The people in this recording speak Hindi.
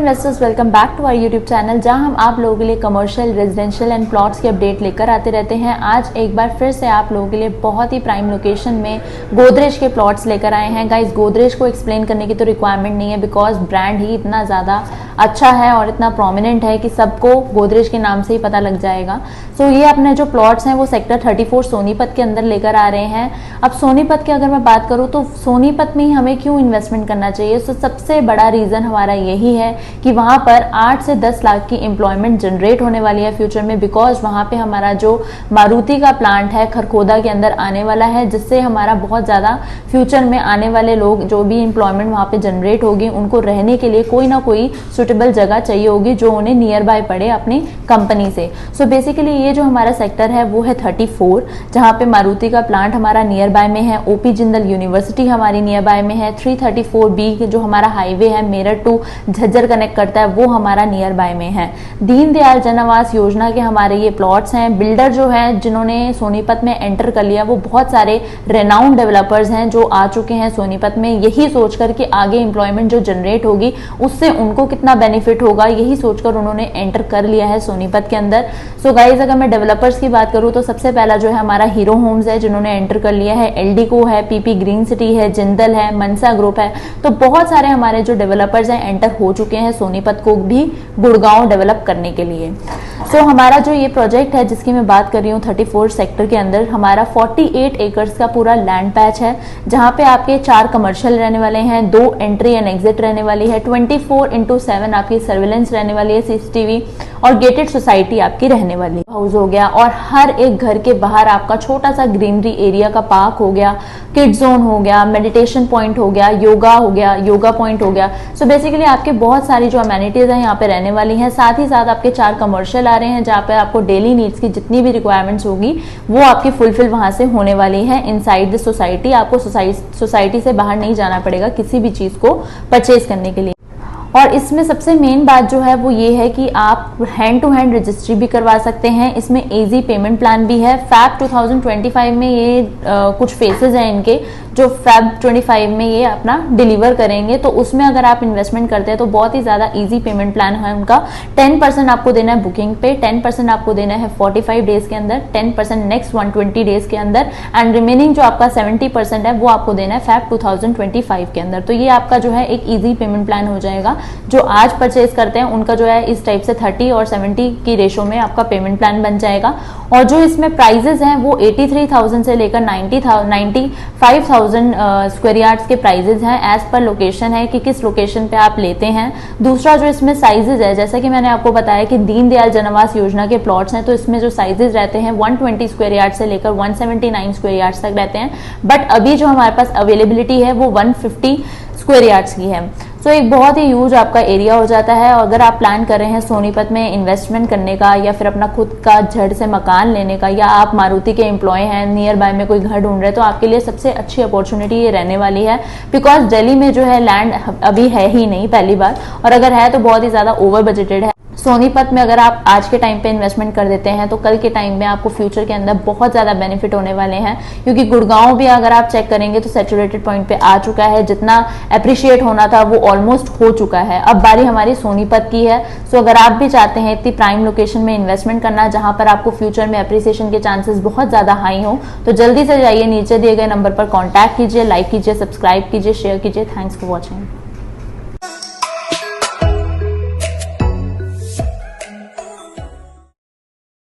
Investors, welcome back to our YouTube channel, जहां हम आप लोगों के लिए कमर्शियल, रेजिडेंशियल एंड प्लॉट्स की अपडेट लेकर आते रहते हैं। आज एक बार फिर से आप लोगों के लिए बहुत ही प्राइम लोकेशन में गोदरेज के प्लॉट्स लेकर आए हैं। गाइस, गोदरेज को एक्सप्लेन करने की तो रिक्वायरमेंट नहीं है, बिकॉज ब्रांड ही इतना ज़्यादा अच्छा है और इतना प्रोमिनेंट है कि सबको गोदरेज के नाम से ही पता लग जाएगा। सो ये अपने जो प्लॉट्स हैं वो सेक्टर 34 सोनीपत के अंदर लेकर आ रहे हैं। अब सोनीपत की अगर मैं बात करूँ तो सोनीपत में ही हमें क्यों इन्वेस्टमेंट करना चाहिए? सो सबसे बड़ा रीज़न हमारा यही है कि वहाँ पर 8 से 10 लाख की एम्प्लॉयमेंट जनरेट होने वाली है फ्यूचर में, बिकॉज वहाँ पे हमारा जो मारुति का प्लांट है खरखोदा के अंदर आने वाला है, जिससे हमारा बहुत ज़्यादा फ्यूचर में आने वाले लोग जो भी एम्प्लॉयमेंट वहाँ पे जनरेट होगी उनको रहने के लिए कोई ना कोई सुटेबल जगह चाहिए होगी जो उन्हें नियर बाय पड़े अपनी कंपनी से। सो बेसिकली ये जो हमारा सेक्टर है वो है 34, जहाँ पे मारुति का प्लांट हमारा नियर बाय में है, ओपी जिंदल यूनिवर्सिटी हमारी नियर बाय में है, 334B जो हमारा हाईवे है मेरठ टू झज्जर कनेक्ट करता है वो हमारा नियर बाय में है। दीनदयाल जन आवास योजना के हमारे ये प्लॉट्स हैं। बिल्डर जो है जिन्होंने सोनीपत में एंटर कर लिया वो बहुत सारे रेनाउंड डेवलपर्स हैं जो आ चुके हैं सोनीपत में, यही सोचकर कि आगे एम्प्लॉयमेंट जो जनरेट होगी उससे उनको कितना बेनिफिट होगा, यही सोचकर उन्होंने एंटर कर लिया है सोनीपत के अंदर। सो गाइज, अगर मैं डेवलपर्स की बात करूं तो सबसे पहला जो है हमारा हीरो होम्स है जिन्होंने एंटर कर लिया है, एलडीको है, पीपी ग्रीन सिटी है, जिंदल है, मनसा ग्रुप है। तो बहुत सारे हमारे जो डेवलपर्स हैं एंटर हो चुके हैं सोनीपत को भी गुड़गांव डेवलप करने के लिए। सो हमारा जो ये प्रोजेक्ट है जिसकी मैं बात कर रही हूँ 34 सेक्टर के अंदर हमारा 48 एकर्स का पूरा लैंड पैच है, जहाँ पे आपके 4 कमर्शियल रहने वाले हैं, 2 एंट्री एंड एग्जिट रहने वाली है, 24/7 आपकी सर्विलेंस रहने वाली है, सीसीटीवी और गेटेड सोसाइटी आपकी रहने वाली हाउस हो गया, और हर एक घर के बाहर आपका छोटा सा ग्रीनरी एरिया का पार्क हो गया, किड जोन हो गया, मेडिटेशन पॉइंट हो गया, योगा हो गया, योगा पॉइंट हो गया। सो बेसिकली आपके बहुत सारी जो अमेनिटीज हैं यहाँ पे रहने वाली हैं। साथ ही साथ आपके 4 कमर्शियल आ रहे हैं जहाँ पे आपको डेली नीड्स की जितनी भी रिक्वायरमेंट्स होगी वो आपकी फुलफिल वहां से होने वाली है इनसाइड द सोसाइटी। आपको सोसाइटी से बाहर नहीं जाना पड़ेगा किसी भी चीज को परचेज करने के लिए। और इसमें सबसे मेन बात जो है वो ये है कि आप हैंड टू हैंड रजिस्ट्री भी करवा सकते हैं। इसमें इजी पेमेंट प्लान भी है। फैब 2025 में ये कुछ फेसेस हैं इनके जो फैब 25 में ये अपना डिलीवर करेंगे, तो उसमें अगर आप इन्वेस्टमेंट करते हैं तो बहुत ही ज्यादा इजी पेमेंट प्लान है उनका। 10% आपको देना है बुकिंग पे, 10% आपको देना है 45 डेज के अंदर, 10% नेक्स्ट 120 डेज के अंदर, एंड रिमेनिंग जो आपका 70% है वो आपको देना है फैब 2025 के अंदर। तो ये आपका जो है एक इजी पेमेंट प्लान हो जाएगा। जो आज परचेज करते हैं उनका जो है इस टाइप से 30 और 70 की रेशो में आपका पेमेंट प्लान बन जाएगा। और जो इसमें प्राइजेस हैं वो 83,000 से लेकर 95,000 स्क्वायर यार्ड्स के प्राइजेस हैं। एज पर लोकेशन है कि किस लोकेशन पे आप लेते हैं। दूसरा जो इसमें साइजेस है, जैसा कि मैंने आपको बताया कि दीनदयाल जन आवास योजना के प्लॉट्स हैं, तो इसमें जो साइजेस रहते हैं 120 स्क्वायर यार्ड से लेकर 179 स्क्वायर यार्ड्स तक रहते हैं। बट अभी जो हमारे पास अवेलेबिलिटी है वो 150 स्क्वायर यार्ड्स की है। सो एक बहुत ही ह्यूज आपका एरिया हो जाता है। और अगर आप प्लान कर रहे हैं सोनीपत में इन्वेस्टमेंट करने का या फिर अपना खुद का झट से मकान लेने का, या आप मारुति के एम्प्लॉय हैं, नियर बाय में कोई घर ढूंढ रहे हैं, तो आपके लिए सबसे अच्छी अपॉर्चुनिटी ये रहने वाली है। बिकॉज दिल्ली में जो है लैंड अभी है ही नहीं पहली बार, और अगर है तो बहुत ही ज्यादा ओवर बजटेड है। सोनीपत में अगर आप आज के टाइम पे इन्वेस्टमेंट कर देते हैं तो कल के टाइम में आपको फ्यूचर के अंदर बहुत ज्यादा बेनिफिट होने वाले हैं, क्योंकि गुड़गांव भी अगर आप चेक करेंगे तो सैचुरेटेड पॉइंट पे आ चुका है। जितना अप्रिशिएट होना था वो ऑलमोस्ट हो चुका है। अब बारी हमारी सोनीपत की है। सो अगर आप भी चाहते हैं इतनी प्राइम लोकेशन में इन्वेस्टमेंट करना जहां पर आपको फ्यूचर में अप्रिसिएशन के चांसेस बहुत ज्यादा हाई हो, तो जल्दी से जाइए, नीचे दिए गए नंबर पर कॉन्टैक्ट कीजिए, लाइक कीजिए, सब्सक्राइब कीजिए, शेयर कीजिए। Thanks for watching.